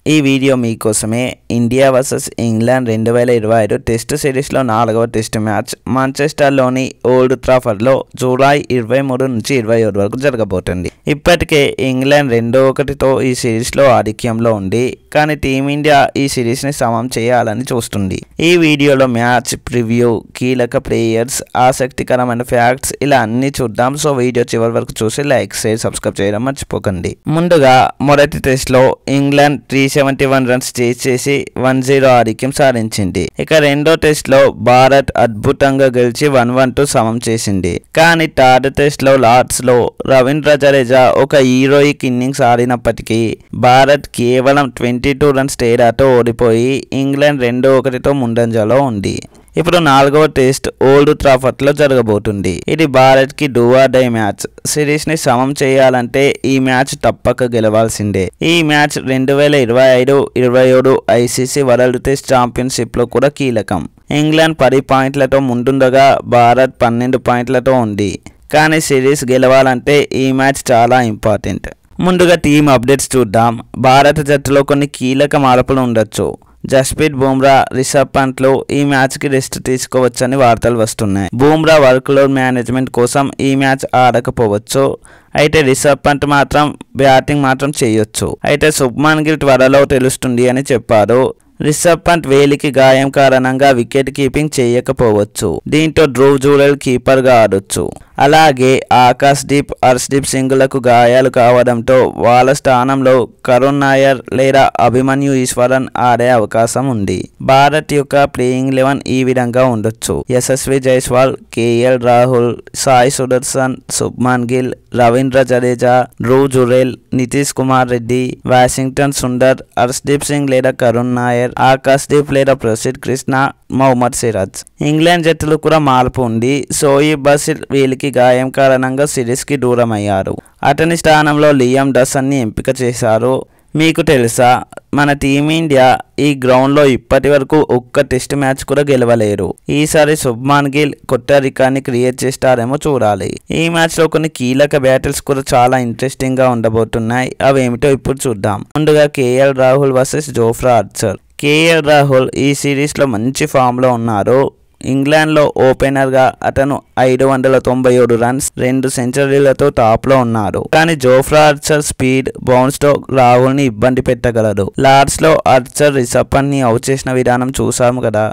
ఈ వీడియో మీకోసమే. India versus England 2025 test సిరీస్లో 4వ టెస్ట్ మ్యాచ్ మాంచెస్టర్లోని ఓల్డ్ ట్రాఫర్డ్లో జూలై 23 నుంచి 27 వరకు జరగబోతుంది. ఇప్పటికే ఇంగ్లాండ్ 2-1తో ఈ సిరీస్లో ఆధిక్యంలో ఉంది. కానీ టీమిండియా ఈ సిరీస్ని సమం చేయాలని చూస్తుంది. ఈ వీడియోలో మ్యాచ్ ప్రివ్యూ, కీలక ప్లేయర్స్, ఆసక్తికరమైన ఫ్యాక్ట్స్ ఇలా అన్ని చూద్దాం. సో వీడియో చివరి వరకు చూసి లైక్, షేర్, సబ్స్క్రైబ్ చేయడం మర్చిపోకండి. ముందుగా మొదటి టెస్ట్లో ఇంగ్లాండ్ 371 రన్స్ చేసి 1-0 ఆధిక్యం సాధించింది. ఇక రెండో టెస్ట్లో భారత్ అద్భుతంగా గెలిచి 1-1 సమం చేసింది. కానీ థర్డ్ టెస్ట్లో లార్డ్స్లో రవీంద్ర జడేజా ఒక హీరోయిక్ ఇన్నింగ్స్ ఆడినప్పటికీ భారత్ కేవలం 22 రన్స్ తేడాతో ఓడిపోయి ఇంగ్లాండ్ 2-1తో ముందంజలో ఉంది. ఇప్పుడు 4వ టెస్ట్ ఓల్డ్ ట్రాఫర్డ్లో జరగబోతుంది. ఇది భారత్కి డూ ఆర్ డై మ్యాచ్. సిరీస్ని సమం చేయాలంటే ఈ మ్యాచ్ తప్పక గెలవాల్సిందే. ఈ మ్యాచ్ 2025-27 ఐసీసీ వరల్డ్ టెస్ట్ ఛాంపియన్షిప్లో కూడా కీలకం. ఇంగ్లాండ్ 10 పాయింట్లతో ముందుండగా భారత్ 12 పాయింట్లతో ఉంది. కానీ సిరీస్ గెలవాలంటే ఈ మ్యాచ్ చాలా ఇంపార్టెంట్. ముందుగా టీమ్ అప్డేట్స్ చూద్దాం. భారత జట్టులో కొన్ని కీలక మార్పులు ఉండొచ్చు. జస్ప్రీత్ బుమ్రా, రిషబ్ పంట్లు ఈ మ్యాచ్కి రెస్ట్ తీసుకోవచ్చని వార్తలు వస్తున్నాయి. బుమ్రా వర్క్లోడ్ మేనేజ్మెంట్ కోసం ఈ మ్యాచ్ ఆడకపోవచ్చు. అయితే రిషబ్ పంట్ మాత్రం బ్యాటింగ్ మాత్రం చేయొచ్చు. అయితే శుభ్మన్ గిల్ త్వరలో తెలుస్తుంది అని చెప్పారు. రిషబ్ పంట్ వేలికి గాయం కారణంగా వికెట్ కీపింగ్ చేయకపోవచ్చు. దీంతో ధ్రువ్ జురేల్ కీపర్గా ఆడొచ్చు. అలాగే ఆకాశ్ దీప్, హర్షదీప్ సింగ్లకు గాయాలు కావడంతో వాళ్ళ స్థానంలో కరుణ్ నాయర్ లేదా అభిమన్యు ఈశ్వరన్ ఆడే అవకాశం ఉంది. భారత్ యొక్క ప్లేయింగ్ 11 ఈ విధంగా ఉండొచ్చు. యశస్వి జైస్వాల్, కేఎల్ రాహుల్, సాయి సుదర్శన్, శుభ్మన్ గిల్, రవీంద్ర జడేజా, ధ్రువ్ జురేల్, నితీష్ కుమార్ రెడ్డి, వాషింగ్టన్ సుందర్, హర్షదీప్ సింగ్ లేదా కరుణ్ నాయర్, ఆకాశ్ దీప్ లేదా ప్రసిద్ధ్ కృష్ణ, మొహమ్మద్ సిరాజ్. ఇంగ్లాండ్ జట్టులో కూడా మార్పు ఉంది. షోయిబ్ బసిల్ వేలికి గాయం కారణంగా సిరీస్కి దూరం అయ్యారు. అతని స్థానంలో లియామ్ డసన్ని ఎంపిక చేశారు. మీకు తెలుసా, మన టీమిండియా ఈ గ్రౌండ్లో ఇప్పటి వరకు ఒక్క టెస్ట్ మ్యాచ్ కూడా గెలవలేరు. ఈసారి శుభ్మన్ గిల్ కొత్త రికార్డ్ని క్రియేట్ చేస్తారేమో చూడాలి. ఈ మ్యాచ్లో కొన్ని కీలక బ్యాటిల్స్ కూడా చాలా ఇంట్రెస్టింగ్గా ఉండబోతున్నాయి. అవేమిటో ఇప్పుడు చూద్దాం. ముందుగా KL Rahul versus Jofra Archer. KL Rahul ఈ సిరీస్లో మంచి ఫామ్లో ఉన్నారు. ఇంగ్లాండ్లో ఓపెనర్గా అతను 597 రన్స్, 2 సెంచరీలతో టాప్లో ఉన్నారు. కానీ జోఫ్రా ఆర్చర్ స్పీడ్, బౌన్స్తో రాహుల్ని ఇబ్బంది పెట్టగలడు. లార్డ్స్లో ఆర్చర్ రిషబ్ పంట్ని అవుట్ చేసిన విధానం చూసాము కదా.